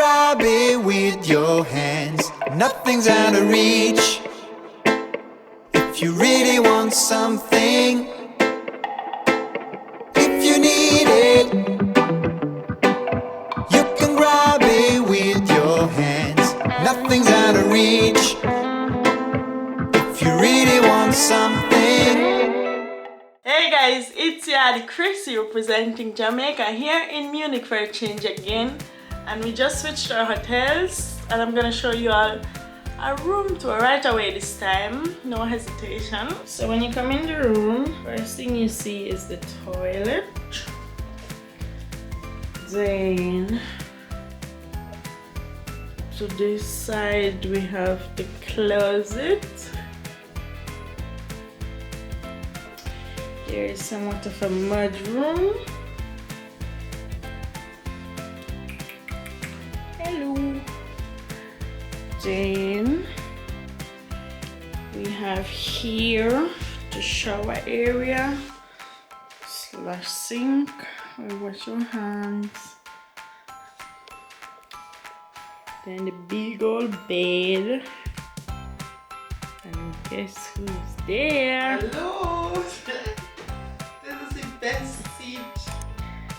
grab it with your hands. Nothing's out of reach. If you really want something, if you need it, you can grab it with your hands. Nothing's out of reach. If you really want something. Hey guys, it's Yadi Chrissy representing Jamaica here in Munich for a change again. And we just switched our hotels and I'm gonna show you all a room tour right away this time. No hesitation. So when you come in the room, first thing you see is the toilet. Then to this side we have the closet. There is somewhat of a mud room. Hello. Then we have here the shower area / sink where you wash your hands. Then the big old bed. And guess who's there? Hello! Best seat.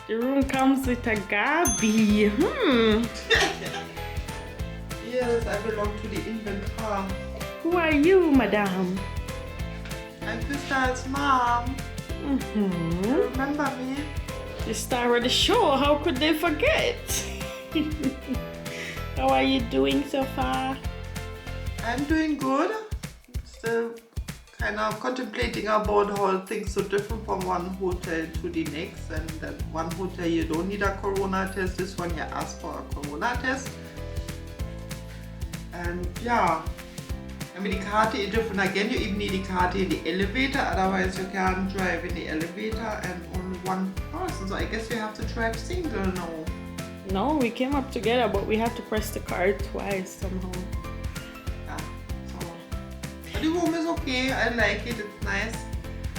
The room comes with a Gabi. Yes, I belong to the inventory. Who are you, madam? I'm Crystal's mom. Remember me? The star of the show. How could they forget? How are you doing so far? I'm doing good. Still kind of contemplating about how things are different from one hotel to the next, and that one hotel you don't need a corona test, this one you ask for a corona test. And yeah, I mean the card is different again. You even need the card in the elevator, otherwise you can't drive in the elevator and only one person. So I guess we have to drive single now. No, we came up together, but we had to press the card twice somehow. The room is okay, I like it, it's nice.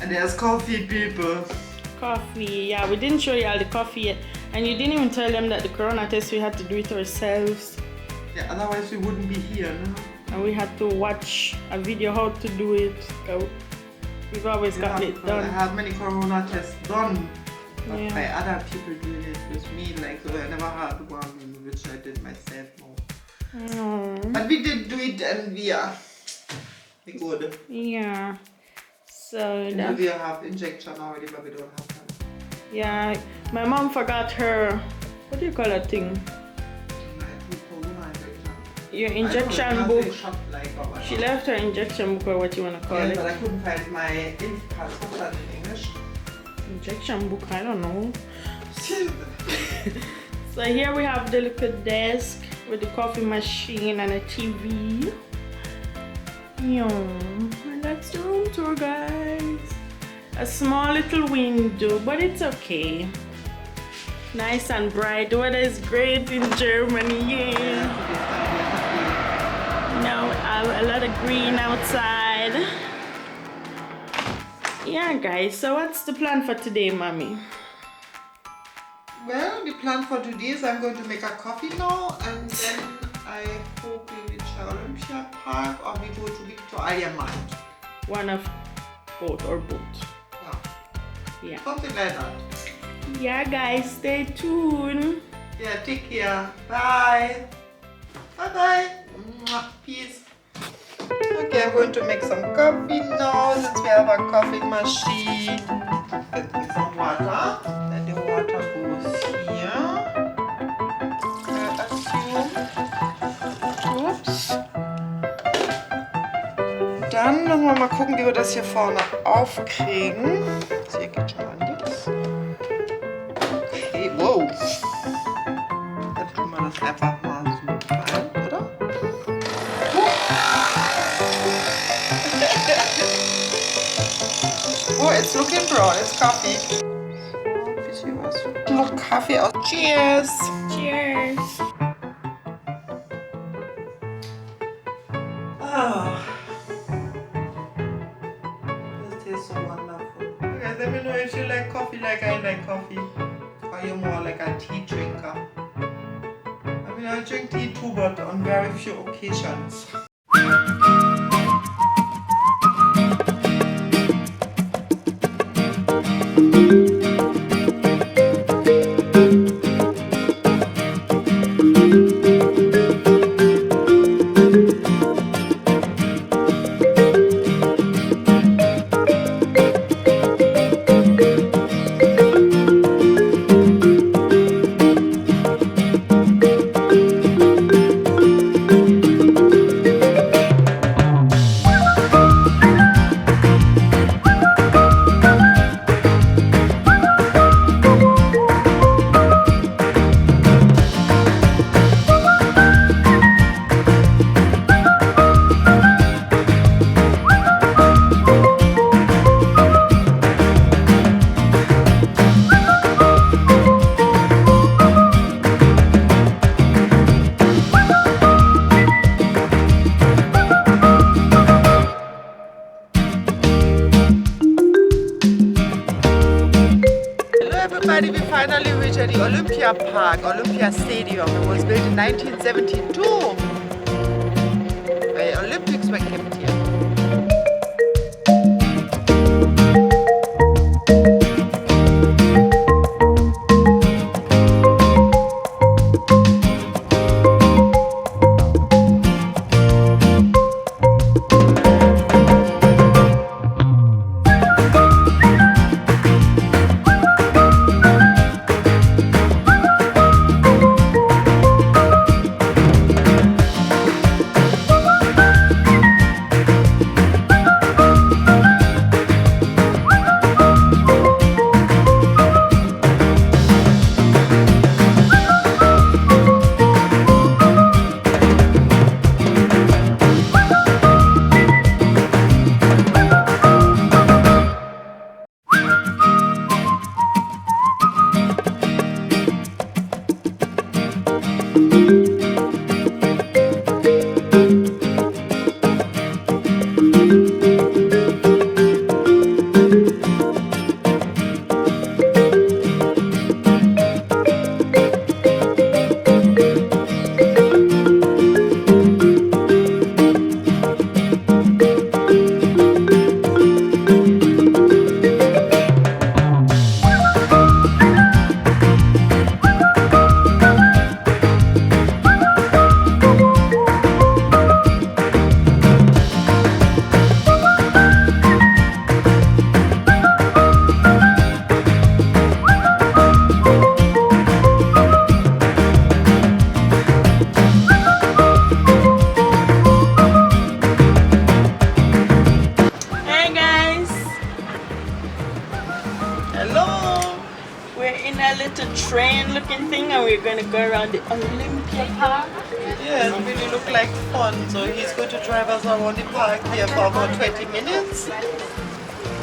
And there's coffee, people. Coffee, yeah, we didn't show you all the coffee yet. And you didn't even tell them that the corona test, we had to do it ourselves. Yeah, otherwise we wouldn't be here, no? And we had to watch a video how to do it. We've always gotten it done. I had many corona tests done, but Yeah. by other people doing it with me, like, so I never had one which I did myself, no. But we did do it and we are good. Yeah. So that, we have injection already, but we don't have them. yeah, my mom forgot her, what do you call that thing? Your injection book. She left her injection book, or what you want to call it. But I couldn't find my pass. What's that in English? Injection book, I don't know. So here we have the little desk with the coffee machine and a TV. Yeah, and that's the room tour, guys. A small little window, but it's okay. Nice and bright. The weather is great in Germany, yeah. Now a lot of green outside. Yeah, guys, so what's the plan for today, mommy? Well, the plan for today is I'm going to make a coffee now, and then I hope we reach Olympiapark or we go to Victoria Mart. One of both or both. Yeah. Yeah. Something like that. Yeah, guys, stay tuned. Yeah, take care. Bye. Bye-bye. Peace. Okay, I'm going to make some coffee now since we have a coffee machine. Get me some water. Then the water goes here. I assume. Ups. Dann müssen wir mal gucken, wie wir das hier vorne aufkriegen. So, hier geht schon mal nichts. Okay, wow. Dann tun wir das einfach mal so rein, oder? Oh, it's looking brown. It's coffee. So, ein bisschen was. Noch Kaffee aus. Cheers! Cheers. Oh. This tastes so wonderful. Okay, let me know if you like coffee like I like coffee. Or you're more like a tea drinker. I mean, I drink tea too, but on very few occasions. We finally reached the Olympiapark, Olympia Stadium. It was built in 1972. The Olympics were kept here. train looking thing, and we're gonna go around the Olympiapark. Yeah, it really look like fun. So he's going to drive us around the park here for about 20 minutes.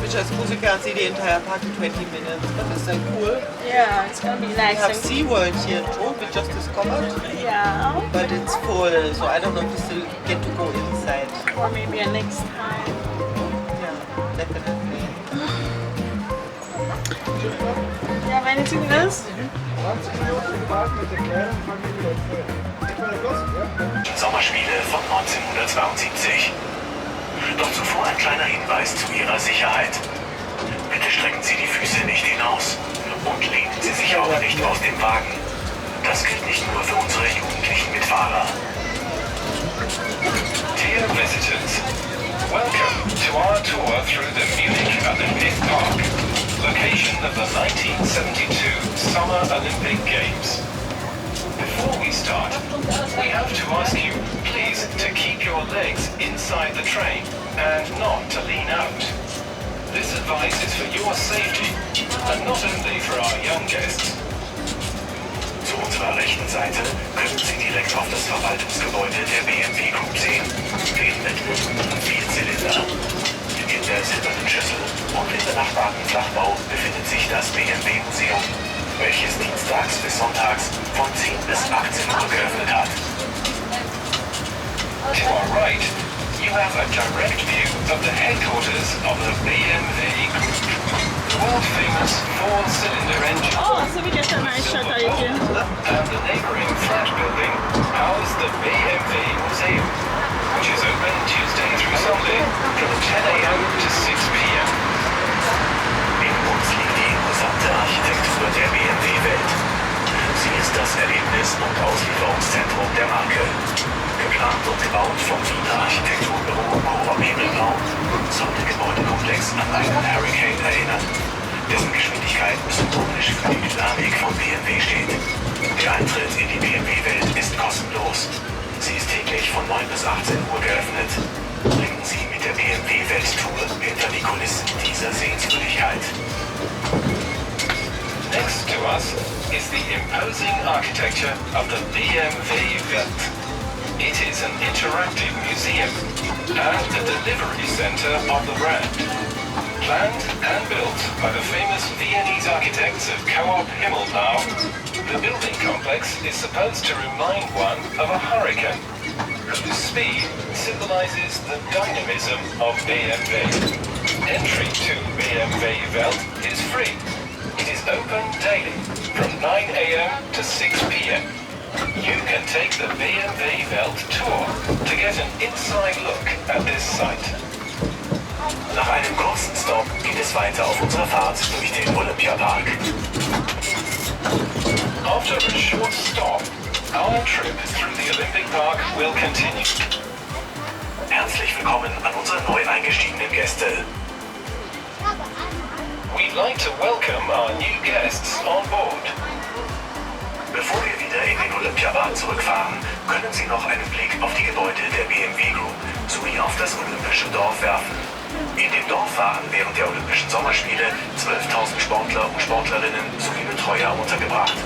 Which I suppose you can't see the entire park in 20 minutes, but it's so cool. Yeah, it's gonna be nice. We have SeaWorld here too, we just discovered. Yeah. But it's full, so I don't know if we still get to go inside. Or maybe a next time. Yeah, definitely. You have anything else? Sommerspiele von 1972. Doch zuvor ein kleiner Hinweis zu Ihrer Sicherheit. Bitte strecken Sie die Füße nicht hinaus und lehnen Sie sich auch nicht aus dem Wagen. Das gilt nicht nur für unsere jugendlichen Mitfahrer. Dear visitors, welcome to our tour through the Munich Olympic Park, location of the 1972 Summer Olympic Games. Before we start, we have to ask you, please, to keep your legs inside the train and not to lean out. This advice is for your safety and not only for our young guests. Zu unserer rechten Seite können Sie direkt auf das Verwaltungsgebäude der BMW Group sehen. Den mit 4 Zylinder. In der silbernen Schüssel und im benachbarten Flachbau befindet sich das BMW Museum, welches dienstags bis sonntags von 10 bis 18 Uhr geöffnet hat. To our right, you have a direct view of the headquarters of the BMW Group, the world-famous 4-cylinder engine. Oh, so we get a nice shot of it. And the neighboring flat building das Erlebnis- und Auslieferungszentrum der Marke. Geplant und gebaut vom Wiener Architekturbüro Coop Himmelblau soll der Gebäudekomplex an einen Hurricane erinnern, dessen Geschwindigkeit symbolisch für die Dynamik von BMW steht. Der Eintritt in die BMW-Welt ist kostenlos. Sie ist täglich von 9 bis 18 Uhr geöffnet. Blicken Sie mit der BMW-Welttour hinter die Kulissen dieser Sehenswürdigkeit. Next to us is the imposing architecture of the BMW Welt. It is an interactive museum and the delivery center of the brand. Planned and built by the famous Viennese architects of Coop Himmelblau, the building complex is supposed to remind one of a hurricane, whose speed symbolizes the dynamism of BMW. Entry to BMW Welt is free. It is open daily from 9 a.m. to 6 p.m. You can take the BMW Welt tour to get an inside look at this site. Nach einem kurzen Stop geht es weiter auf unserer Fahrt durch den Olympiapark. After a short stop, our trip through the Olympic Park will continue. Herzlich willkommen an unsere neu eingestiegenen Gäste. We'd like to welcome our new guests on board. Bevor wir wieder in den Olympiapark zurückfahren, können Sie noch einen Blick auf die Gebäude der BMW Group sowie auf das Olympische Dorf werfen. In dem Dorf waren während der Olympischen Sommerspiele 12.000 Sportler und Sportlerinnen sowie Betreuer untergebracht.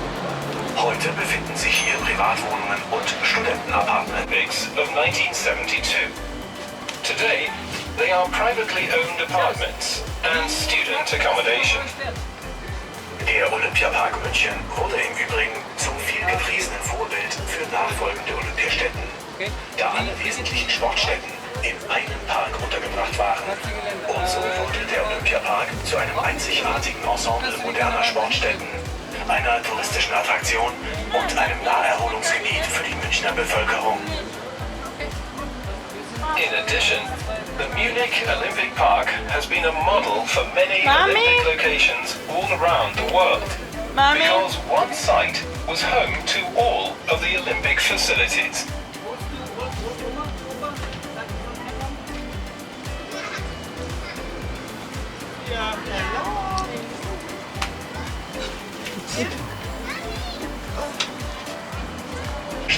Heute befinden sich hier Privatwohnungen und Studentenapartments of 1972. Today, they are privately owned apartments and student accommodation. Der Olympiapark München wurde im Übrigen zum viel gepriesenen Vorbild für nachfolgende Olympiastätten, da alle wesentlichen Sportstätten in einem Park untergebracht waren. Und so wurde der Olympiapark zu einem einzigartigen Ensemble moderner Sportstätten, einer touristischen Attraktion und einem Naherholungsgebiet für die Münchner Bevölkerung. In addition, the Munich Olympic Park has been a model for many Olympic locations all around the world. Because one site was home to all of the Olympic facilities. Ja,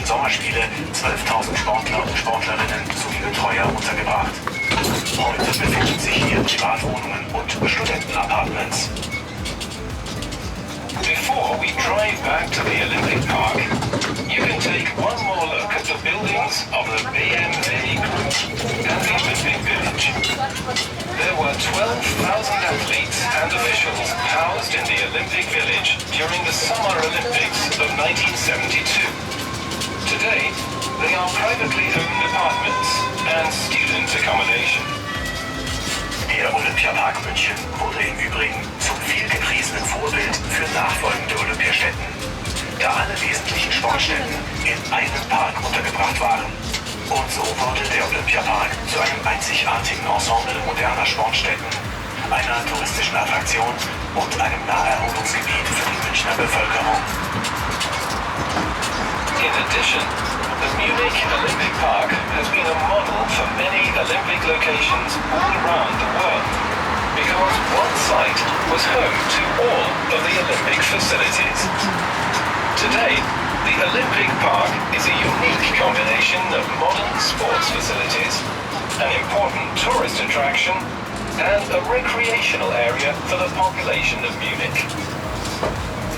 Sommerspiele 12.000 Sportler und Sportlerinnen sowie Betreuer untergebracht. Heute befinden sich hier Privatwohnungen und Studentenapartments. Before we drive back to the Olympic Park, you can take one more look at the buildings of the BMW Group and the Olympic Village. There were 12,000 athletes and officials housed in the Olympic Village during the Summer Olympics of 1972. Today, they are privately owned apartments and student accommodation. Der Olympiapark München wurde im Übrigen zum viel gepriesenen Vorbild für nachfolgende Olympiastätten, da alle wesentlichen Sportstätten in einem Park untergebracht waren. Und so wurde der Olympiapark zu einem einzigartigen Ensemble moderner Sportstätten, einer touristischen Attraktion und einem Naherholungsgebiet für die Münchner Bevölkerung. In addition, the Munich Olympic Park has been a model for many Olympic locations all around the world, because one site was home to all of the Olympic facilities. Today, the Olympic Park is a unique combination of modern sports facilities, an important tourist attraction, and a recreational area for the population of Munich.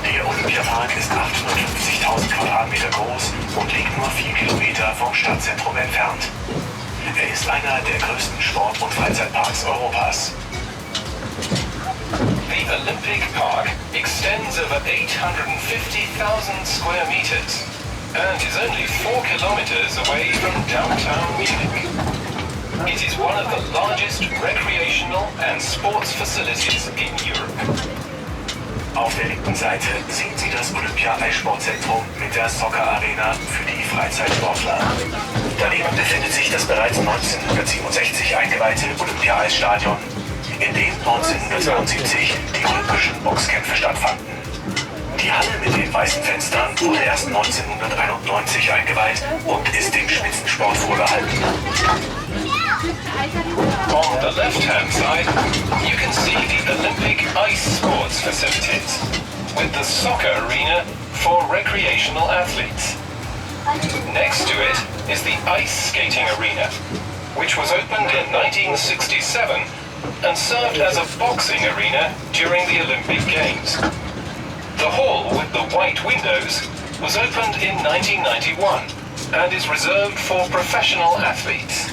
Der Olympiapark ist 850.000 Quadratmeter groß und liegt nur 4 Kilometer vom Stadtzentrum entfernt. Er ist einer der größten Sport- und Freizeitparks Europas. The Olympic Park extends over 850,000 square meters and is only 4 kilometers away from downtown Munich. It is one of the largest recreational and sports facilities in Europe. Auf der linken Seite sehen Sie das Olympia-Eissportzentrum mit der Soccer-Arena für die Freizeitsportler. Daneben befindet sich das bereits 1967 eingeweihte Olympia-Eisstadion, in dem 1972 die Olympischen Boxkämpfe stattfanden. Die Halle mit den weißen Fenstern wurde erst 1991 eingeweiht und ist dem Spitzensport vorbehalten. On the left-hand side, you can see the Olympic ice sports facilities, with the soccer arena for recreational athletes. Next to it is the ice skating arena, which was opened in 1967 and served as a boxing arena during the Olympic Games. The hall with the white windows was opened in 1991 and is reserved for professional athletes.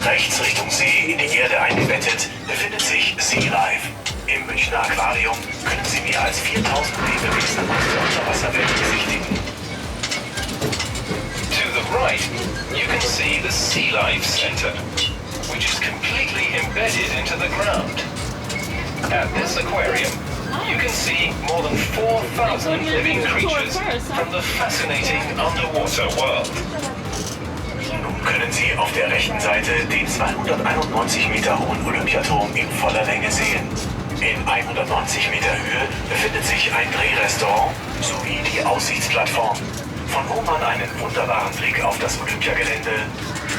Rechts Richtung See, in die Erde eingebettet, befindet sich Sea Life. Im Münchner Aquarium können Sie mehr als 4000 Lebewesen aus der Unterwasserwelt besichtigen. To the right, you can see the Sea Life Center, which is completely embedded into the ground. At this aquarium, you can see more than 4,000 living creatures from the fascinating underwater world. Nun können Sie auf der rechten Seite den 291 Meter hohen Olympiaturm in voller Länge sehen. In 190 Meter Höhe befindet sich ein Drehrestaurant sowie die Aussichtsplattform. Von wo man einen wunderbaren Blick auf das Olympiagelände,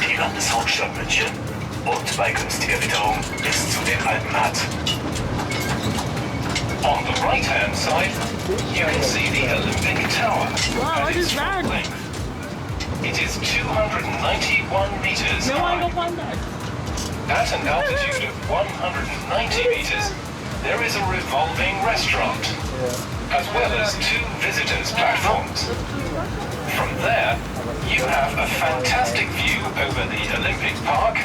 die Landeshauptstadt München und bei günstiger Witterung bis zu den Alpen hat. On the right-hand side, you can see the Olympic Tower. Wow, what is that? It is 291 meters No, I high. don't want that. At an altitude of 190 meters, there is a revolving restaurant, as well as 2 visitors' platforms. From there, you have a fantastic view over the Olympic Park,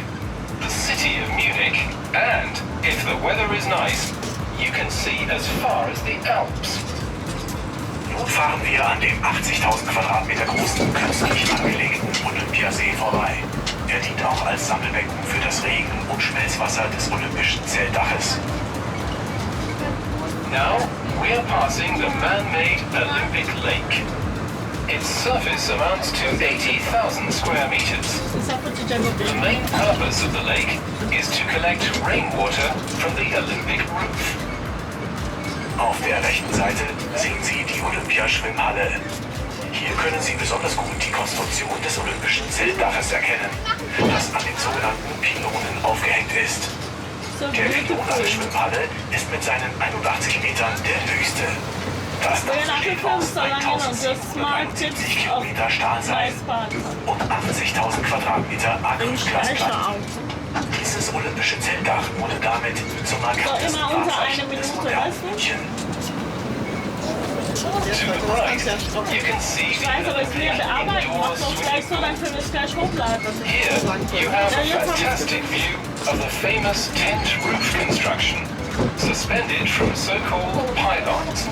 the city of Munich, and, if the weather is nice, you can see as far as the Alps. Nun fahren wir an dem 80.000 Quadratmeter großen, künstlich angelegten Olympiasee vorbei. Er dient auch als Sammelbecken für das Regen- und Schmelzwasser des olympischen Zeltdaches. Now we are passing the man-made Olympic Lake. Its surface amounts to 80,000 square meters. The main purpose of the lake is to collect rainwater from the Olympic roof. Auf der rechten Seite sehen Sie die Olympiaschwimmhalle. Hier können Sie besonders gut die Konstruktion des olympischen Zeltdaches erkennen, das an den sogenannten Pylonen aufgehängt ist. Der Pylon der Schwimmhalle ist mit seinen 81 Metern der höchste. Das Dach besteht aus 1771 Kilometer Stahlseil und 80.000 Quadratmeter Acrylglasplatten. Dieses olympische Zeltdach wurde damit zum markantesten Wahrzeichen des modernen München. To the right, you can see Ich weiß, aber ich will ja bearbeiten. Mach doch gleich so, dann können wir es gleich hochladen. Here, you have a fantastic view of the famous tent roof construction, suspended from so-called pylons.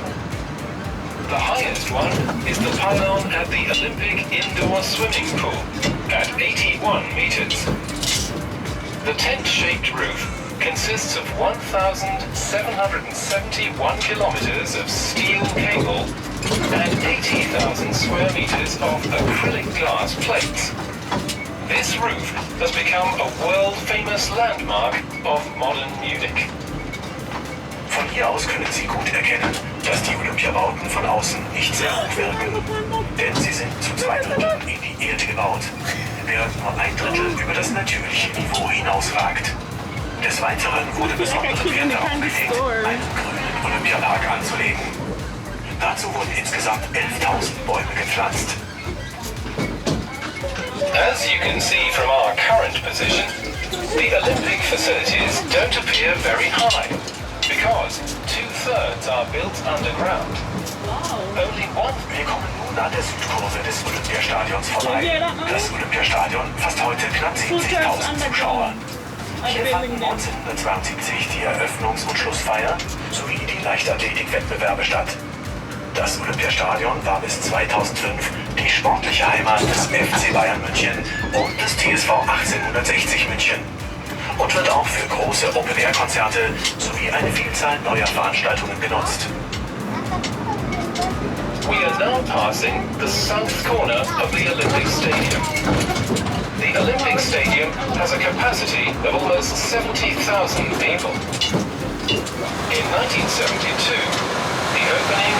The highest one is the pylon at the Olympic indoor swimming pool, at 81 meters. The tent-shaped roof consists of 1,771 kilometers of steel cable and 80,000 square meters of acrylic glass plates. This roof has become a world-famous landmark of modern Munich. Von hier aus können Sie gut erkennen, dass die Olympiabauten von außen nicht sehr hoch wirken, denn sie sind zu 2 Dritteln in die Erde gebaut, während nur 1 Drittel über das natürliche Niveau hinausragt. Des Weiteren wurde besondere Wert darauf gelegt, einen grünen Olympiapark anzulegen. Dazu wurden insgesamt 11.000 Bäume gepflanzt. As you can see from our current position, the Olympic facilities don't appear very high, because 2/3 are built underground. Only one. Wir kommen nun an der Südkurve des Olympiastadions vorbei. Das Olympiastadion fasst heute knapp 70.000 Zuschauer. Hier fanden 1972 die Eröffnungs- und Schlussfeier sowie die Leichtathletik-Wettbewerbe statt. Das Olympiastadion war bis 2005 die sportliche Heimat des FC Bayern München und des TSV 1860 München und wird auch für große Open-Air-Konzerte sowie eine Vielzahl neuer Veranstaltungen genutzt. We are now passing the south corner of the Olympic Stadium. The Olympic Stadium has a capacity of almost 70,000 people. In 1972, the opening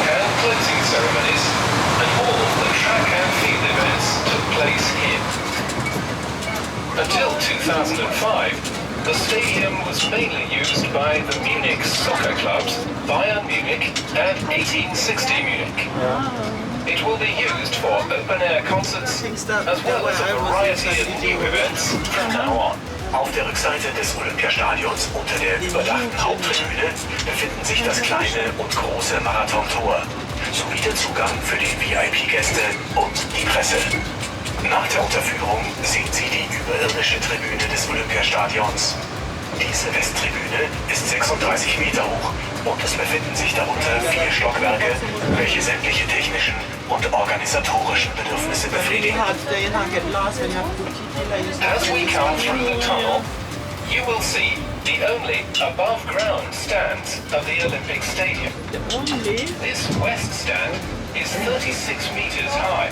Until 2005, the stadium was mainly used by the Munich soccer clubs Bayern Munich and 1860 Munich. It will be used for open-air concerts as well as a variety of new events from now on. Auf der Rückseite des Olympiastadions unter der überdachten Haupttribüne befinden sich das kleine und große Marathontor sowie der Zugang für die VIP-Gäste und die Presse. Nach der Unterführung sehen Sie die überirdische Tribüne des Olympiastadions. Diese Westtribüne ist 36 Meter hoch und es befinden sich darunter 4 Stockwerke, welche sämtliche technischen und organisatorischen Bedürfnisse befriedigen. As we come through the tunnel, you will see the only above-ground stands of the Olympic Stadium. This west stand is 36 meters high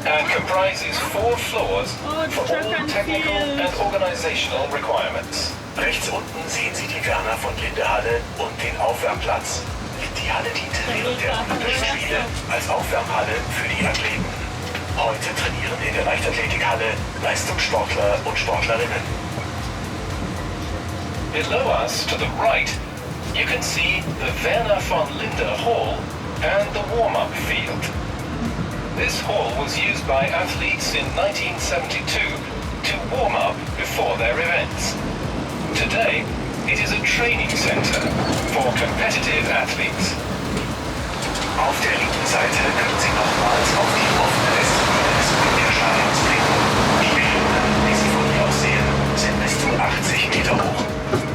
and comprises 4 floors for all technical and organizational requirements. Rechts unten sehen Sie die Werner von Linde Halle und den Aufwärmplatz. Die Halle diente während der Olympischen Spiele als Aufwärmhalle für die Athleten. Heute trainieren in der Leichtathletikhalle Leistungssportler und Sportlerinnen. Below us to the right, you can see the Werner von Linde Hall and the warm-up field. This hall was used by athletes in 1972 to warm up before their events. Today, it is a training center for competitive athletes. Auf der linken Seite können Sie nochmals auf die offene Westtribüne des Olympiastadions blicken. Die Bühnen, wie Sie von hier aus sehen, sind bis zu 80 Meter hoch.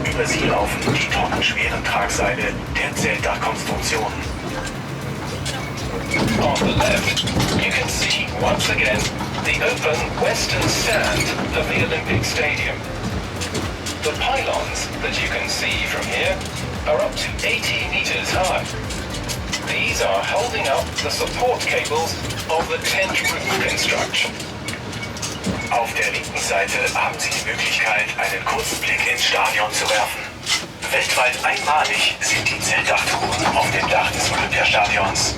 Über sie laufen die tonnenschweren Tragseile der Zeltdachkonstruktionen. On the left, you can see once again the open western stand of the Olympic Stadium. The pylons that you can see from here are up to 80 meters high. These are holding up the support cables of the tent roof construction. Auf der linken Seite haben Sie die Möglichkeit, einen kurzen Blick ins Stadion zu werfen. Weltweit einmalig sind die Zeltdach-Touren auf dem Dach des Olympiastadions.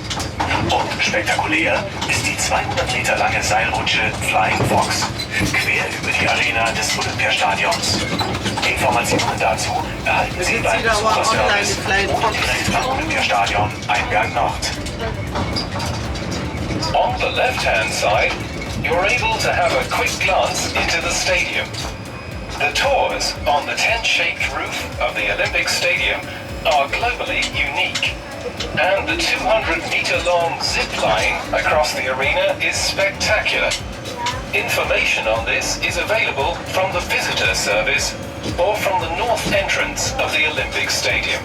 Und spektakulär ist die 200 Meter lange Seilrutsche Flying Fox quer über die Arena des Olympiastadions. Informationen dazu erhalten Sie beim Besucherservice oder direkt am Olympiastadion Eingang Nord. On the left-hand side, you're able to have a quick glance into the stadium. The tours on the tent-shaped roof of the Olympic Stadium are globally unique. And the 200-meter-long zip line across the arena is spectacular. Information on this is available from the visitor service or from the north entrance of the Olympic Stadium.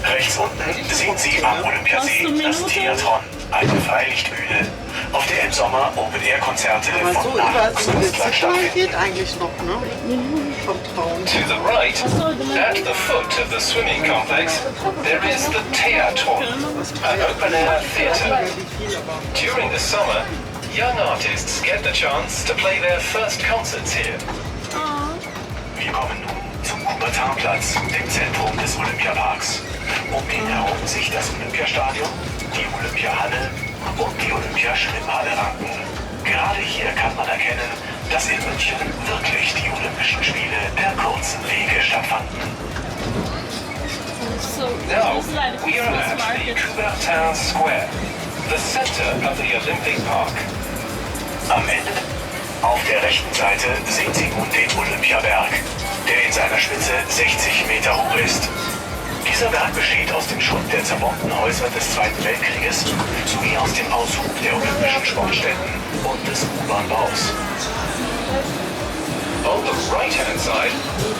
Rechts unten sehen Sie am Olympiasee das Theatron, eine Freilichtbühne, auf der im Sommer Open-Air-Konzerte von Nacht bis Samstag stattfinden. Geht eigentlich noch, ne? Vom Traum. To the right, at the foot of the swimming complex, there is the Theatron, an open-air theatre. During the summer, young artists get the chance to play their first concerts here. Wir kommen nun zum Kubertanplatz, dem Zentrum des Olympiaparks. Um ihn herum sich das Olympiastadion, die Olympiahalle und die Olympiaschwimmhalle ranken. Gerade hier kann man erkennen, dass in München wirklich die Olympischen Spiele per kurzen Wege stattfanden. Now, we are at the Coubertin Square, the center of the Olympic Park. Am Ende, auf der rechten Seite, sehen Sie nun den Olympiaberg, der in seiner Spitze 60 Meter hoch ist. Dieser Berg besteht aus dem Schutt der zerbombten Häuser des Zweiten Weltkrieges sowie aus dem Aushub der Olympischen Sportstätten und des U-Bahn-Baus. On the right-hand side,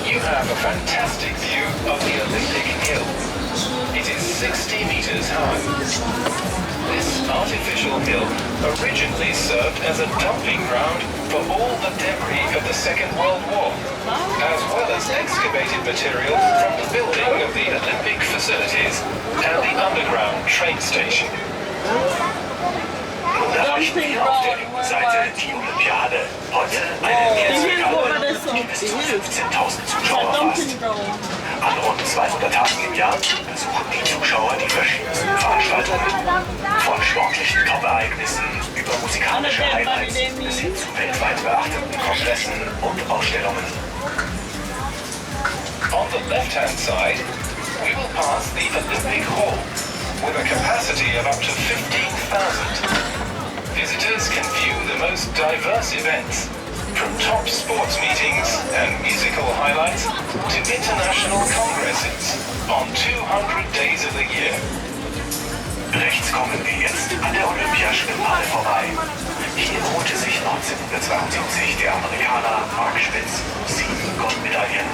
you have a fantastic view of the Olympic Hill. It is 60 meters high. This artificial hill originally served as a dumping ground for all the debris of the Second World War, as well as excavated material from the building of the Olympic facilities and the underground train station. Nun erreichen wir auf der linken Seite die Olympiahalle. Heute eine Mehrzweckhalle, die bis zu 15.000 Zuschauer fasst. An rund 200 Tagen im Jahr besuchen die Zuschauer die verschiedensten Veranstaltungen. Von sportlichen Top-Ereignissen über musikalische Highlights bis hin zu weltweit beachteten Kongressen und Ausstellungen. On the left-hand side, we will pass the Olympic Hall with a capacity of up to 15,000. Visitors can view the most diverse events, from top sports meetings and musical highlights to international congresses on 200 days of the year. Rechts kommen wir jetzt an der Olympiaschwimmhalle vorbei. Hier holte sich 1972 der Amerikaner Mark Spitz 7 Goldmedaillen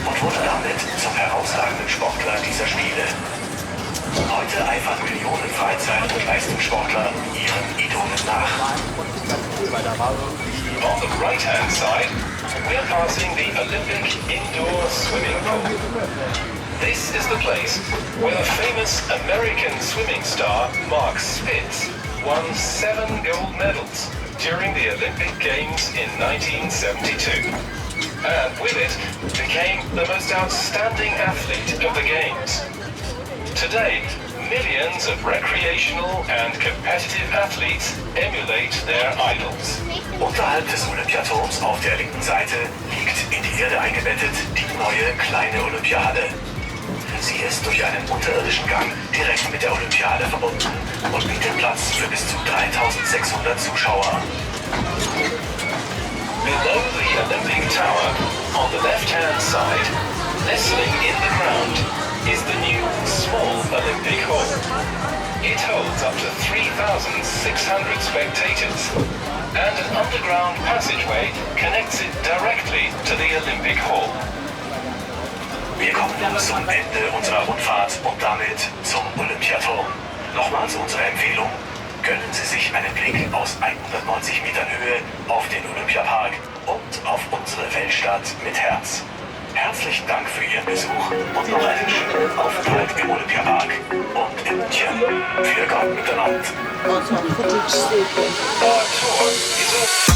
und wurde damit zum herausragenden Sportler dieser Spiele. Heute eifern Millionen Freizeit- und Leistungssportler ihren Idolen nach. On the right-hand side, we're passing the Olympic indoor swimming pool. This is the place where the famous American swimming star Mark Spitz won 7 gold medals during the Olympic Games in 1972. And with it, became the most outstanding athlete of the Games. Today, millions of recreational and competitive athletes emulate their idols. Unterhalb des Olympiaturms auf der linken Seite liegt in die Erde eingebettet die neue kleine Olympiahalle. Sie ist durch einen unterirdischen Gang direkt mit der Olympiahalle verbunden und bietet Platz für bis zu 3.600 Zuschauer. Below the Olympic Tower, on the left-hand side, nestling in the ground, is the new small Olympic Hall. It holds up to 3,600 spectators, and an underground passageway connects it directly to the Olympic Hall. Wir kommen nun zum Ende unserer Rundfahrt und damit zum Olympiaturm. Nochmals unsere Empfehlung: gönnen Sie sich einen Blick aus 190 Metern Höhe auf den Olympiapark und auf unsere Weltstadt mit Herz. Herzlichen Dank für Ihren Besuch und noch einen schönen Aufenthalt im Olympiapark und in München. Für Gott miteinander. Our tour is all